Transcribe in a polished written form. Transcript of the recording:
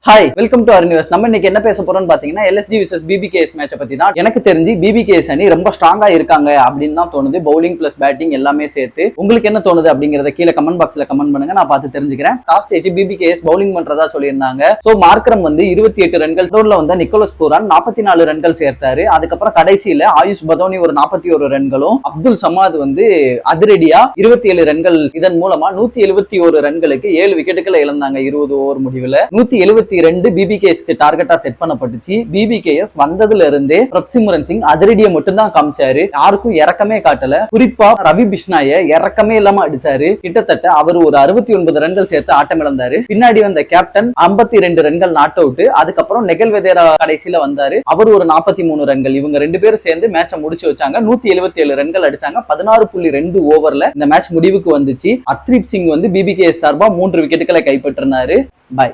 Hi, welcome to our news. நம்ம இன்னைக்கு என்ன பேச போறோம்னு பாத்தீங்கன்னா எல்எஸ்ஜி விசஸ் பிபிகேஎஸ் மேட்சை பத்தி தான். எனக்கு தெரிஞ்சு பிபிகேஎஸ் அணி ரொம்ப ஸ்ட்ராங்கா இருக்காங்க அப்படின்னு தான் தோணுது. பவுலிங் பிளஸ் பேட்டிங் எல்லாமே சேர்த்து. உங்களுக்கு என்ன தோணுது அப்படிங்கறத கீழே கமெண்ட் பாக்ஸ்ல கமெண்ட் பண்ணுங்க, நான் பார்த்து தெரிஞ்சுக்கிறேன். டாஸ் ஜெயிச்சு பிபிகேஎஸ் பவுலிங் பண்றதா சொல்லியிருந்தாங்க. சோ மார்க்ரம் வந்து 28 ரன்கள், ரோட்ல வந்து நிக்கோலஸ் பூரான் 44 ரன்கள் சேர்த்தாரு. அதுக்கப்புறம் கடைசியில ஆயுஷ் பதோனி ஒரு 41 ரன்களும், அப்துல் சமாத் வந்து அதிரடியா 27 ரன்கள். இதன் மூலமா 171 ரன்களுக்கு 7 விக்கெட்டுகளை இழந்தாங்க 20 ஓவர் முடிவுல. 172 பிபிகேஎஸ்க்கு டார்கெட்டா செட் பண்ணப்பட்டுச்சு. பிபிகேஎஸ் வந்ததுல இருந்தே பிரப்சிம்ரன் சிங் அதிரடியை மட்டும் தான் காமிச்சாரு, யாருக்கும் இறக்கமே காட்டல. குறிப்பா ரவி பிஷ்னாய இறக்கமே இல்லாம அடிச்சாரு. கிட்டத்தட்ட அவர் ஒரு 69 ரன்கள் சேர்த்து ஆட்டம் இழந்தாரு. பின்னாடி வந்த கேப்டன் 52 ரன்கள் நாட் அவுட். அதுக்கப்புறம் நெகல் வெதேரா கடைசியில வந்தாரு, அவர் ஒரு 43 ரன்கள். இவங்க ரெண்டு பேரும் சேர்ந்து மேட்சை முடிச்சு வச்சாங்க. 177 ரன்கள் அடிச்சாங்க. 16.2 ஓவர்ல இந்த மேட்ச் முடிவுக்கு வந்துச்சு. அர்த்ரீப் சிங் வந்து பிபிகேஎஸ் சார்பா 3 விக்கெட்டுகளை கைப்பற்றினாரு. பாய்.